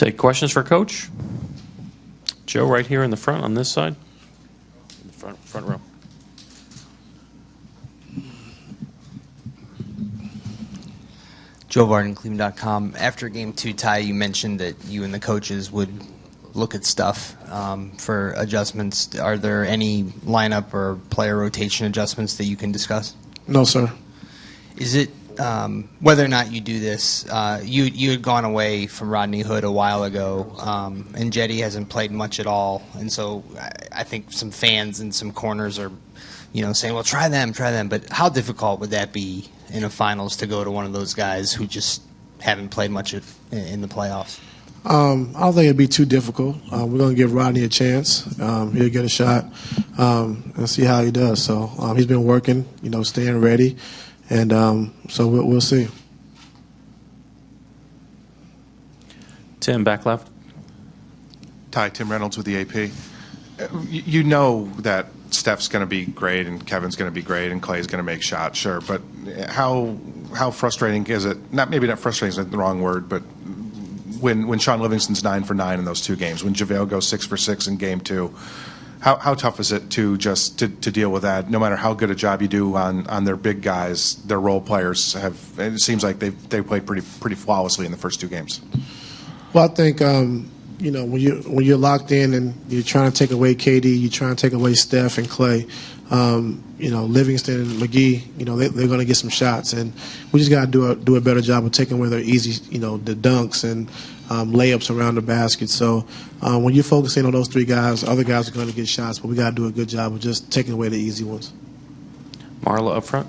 Take questions for Coach. Joe, right here in the front on this side. In the front row. Joe Varden, Cleveland.com. After Game 2, Ty, you mentioned that you and the coaches would look at stuff for adjustments. Are there any lineup or player rotation adjustments that you can discuss? No, sir. Is it, whether or not you do this, you had gone away from Rodney Hood a while ago, and Jetty hasn't played much at all, and so I think some fans in some corners are, saying, well, try them. But how difficult would that be in a finals to go to one of those guys who just haven't played much in the playoffs? I don't think it'd be too difficult. We're going to give Rodney a chance. He'll get a shot and see how he does. So he's been working, staying ready, and so we'll see. Tim, back left. Ty, Tim Reynolds with the AP. You know that Steph's going to be great and Kevin's going to be great and Clay's going to make shots, sure. But how frustrating is it? Maybe not frustrating is the wrong word, but when Sean Livingston's 9 for 9 in those two games, when JaVale goes 6 for 6 in Game 2, how tough is it to deal with that? No matter how good a job you do on their big guys, their role players have. It seems like they played pretty flawlessly in the first two games. Well, I think when you're locked in and you're trying to take away KD, you're trying to take away Steph and Clay. Livingston and McGee, they're going to get some shots, and we just got to do a better job of taking away their easy, the dunks and layups around the basket. So when you're focusing on those three guys, other guys are going to get shots, but we got to do a good job of just taking away the easy ones. Marla up front.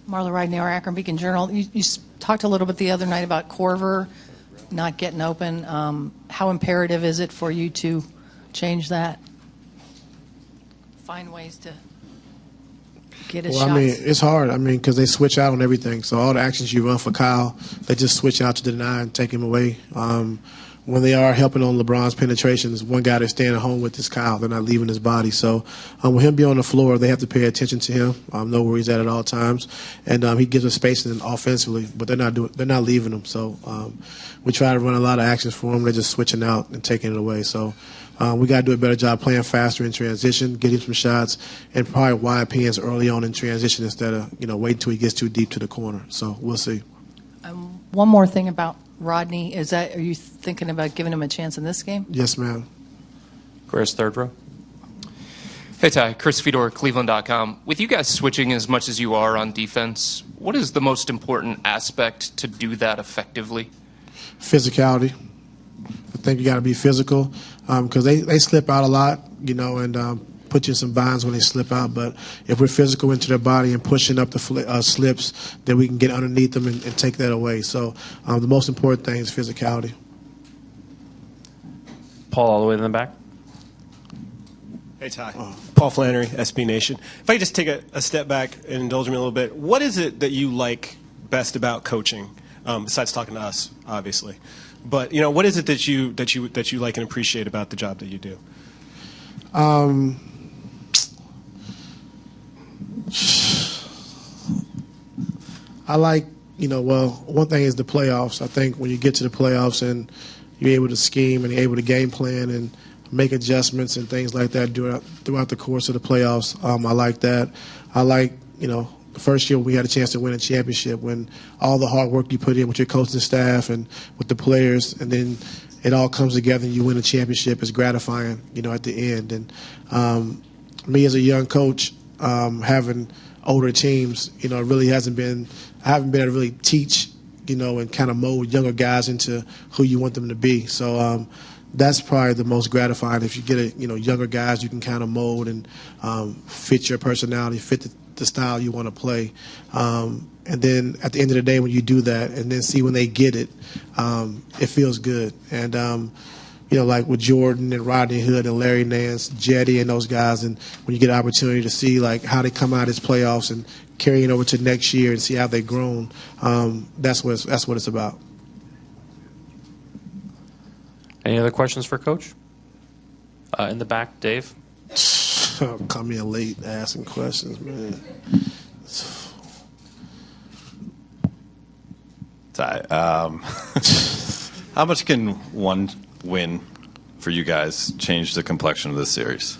Marla Ridenour, Akron Beacon Journal. You talked a little bit the other night about Korver not getting open. How imperative is it for you to change that? Find ways to get his shots. It's hard. Because they switch out on everything. So all the actions you run for Kyle, they just switch out to deny and take him away. When they are helping on LeBron's penetrations, one guy that's staying at home with is Kyle. They're not leaving his body. So with him being on the floor, they have to pay attention to him, know where he's at all times, and he gives us space offensively, but they're not leaving him. So we try to run a lot of actions for them. They're just switching out and taking it away. So we got to do a better job playing faster in transition, getting some shots, and probably wide pins early on in transition instead of waiting until he gets too deep to the corner. So we'll see. One more thing about Rodney, are you thinking about giving him a chance in this game? Yes, ma'am. Chris, third row. Hey, Ty. Chris Fedor, Cleveland.com. With you guys switching as much as you are on defense, what is the most important aspect to do that effectively? Physicality. I think you got to be physical because they slip out a lot, and put you in some binds when they slip out. But if we're physical into their body and pushing up the slips, then we can get underneath them and take that away. So the most important thing is physicality. Paul, all the way in the back. Hey, Ty. Paul Flannery, SB Nation. If I could just take a step back and indulge me a little bit, what is it that you like best about coaching, besides talking to us, obviously? But what is it that you like and appreciate about the job that you do? I like, one thing is the playoffs. I think when you get to the playoffs and you're able to scheme and you're able to game plan and make adjustments and things like that throughout the course of the playoffs, I like that. I like, the first year we had a chance to win a championship when all the hard work you put in with your coaching staff and with the players, and then it all comes together and you win a championship is gratifying, at the end. And me as a young coach, having older teams, it really hasn't been – I haven't been able to really teach, and kind of mold younger guys into who you want them to be. So that's probably the most gratifying. If you get younger guys you can kind of mold and fit your personality, fit the style you want to play. And then at the end of the day when you do that and then see when they get it, it feels good. And, like with Jordan and Rodney Hood and Larry Nance, Jetty and those guys, and when you get an opportunity to see like how they come out of these playoffs and carry it over to next year and see how they've grown, that's what it's about. Any other questions for Coach? In the back, Dave. Come in late asking questions, man. Ty, How much can one win for you guys change the complexion of this series?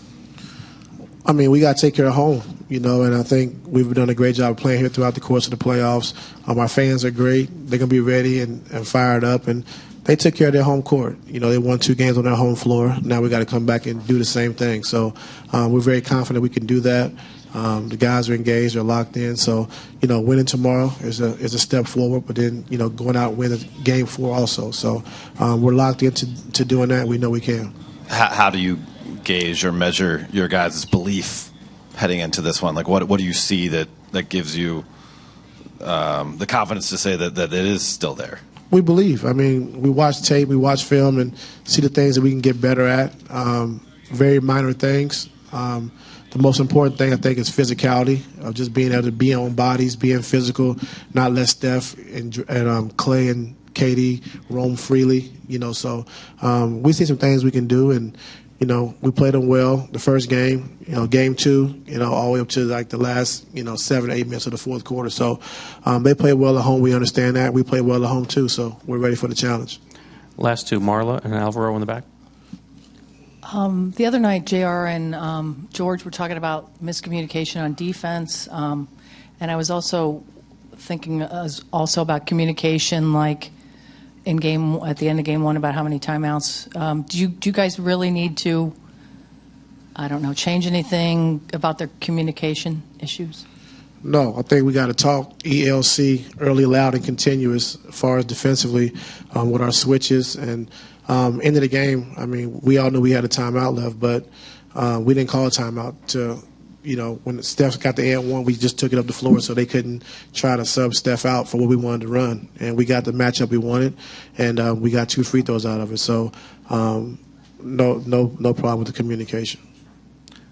I mean, we got to take care of home, and I think we've done a great job of playing here throughout the course of the playoffs. Our fans are great. They're going to be ready and fired up, and they took care of their home court. They won 2 games on their home floor. Now we got to come back and do the same thing. So we're very confident we can do that. The guys are engaged, they're locked in. So, winning tomorrow is a step forward, but then, going out and winning game 4 also. So we're locked into doing that. We know we can. How do you gauge or measure your guys' belief heading into this one? Like, what do you see that gives you the confidence to say that it is still there? We believe. I mean, we watch tape, we watch film, and see the things that we can get better at. Very minor things. The most important thing, I think, is physicality, of just being able to be on bodies, being physical, not let Steph and Clay and KD roam freely. So we see some things we can do, and we played them well the first game. Game 2, all the way up to like the last 7 or 8 minutes of the fourth quarter. So they played well at home. We understand that. We played well at home too. So we're ready for the challenge. Last 2, Marla and Alvaro in the back. The other night, JR and George were talking about miscommunication on defense, and I was also thinking about communication, like at the end of game 1, about how many timeouts. Do you guys really need to, change anything about their communication issues? No, I think we got to talk ELC, early, loud, and continuous, as far as defensively with our switches. And end of the game, I mean, we all knew we had a timeout left, but we didn't call a timeout to, when Steph got the and one, we just took it up the floor so they couldn't try to sub Steph out for what we wanted to run. And we got the matchup we wanted, and we got 2 free throws out of it. So no problem with the communication.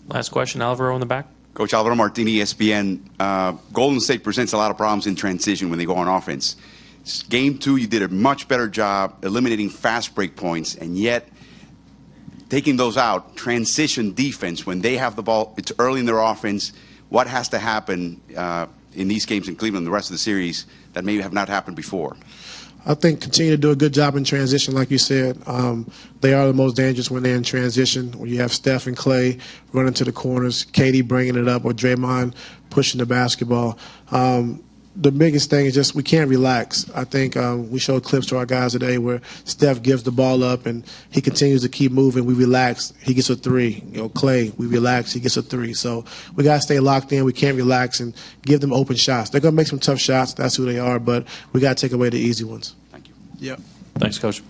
Last question, Alvaro in the back. Coach Alvaro Martini, ESPN. Golden State presents a lot of problems in transition when they go on offense. Game 2, you did a much better job eliminating fast break points, and yet taking those out, transition defense, when they have the ball, it's early in their offense. What has to happen in these games in Cleveland, the rest of the series, that maybe have not happened before? I think continue to do a good job in transition, like you said. They are the most dangerous when they're in transition, when you have Steph and Clay running to the corners, KD bringing it up, or Draymond pushing the basketball. The biggest thing is just we can't relax. I think we showed clips to our guys today where Steph gives the ball up and he continues to keep moving. We relax. He gets a 3. Clay, we relax. He gets a 3. So we got to stay locked in. We can't relax and give them open shots. They're going to make some tough shots. That's who they are. But we got to take away the easy ones. Thank you. Yep. Thanks, Coach.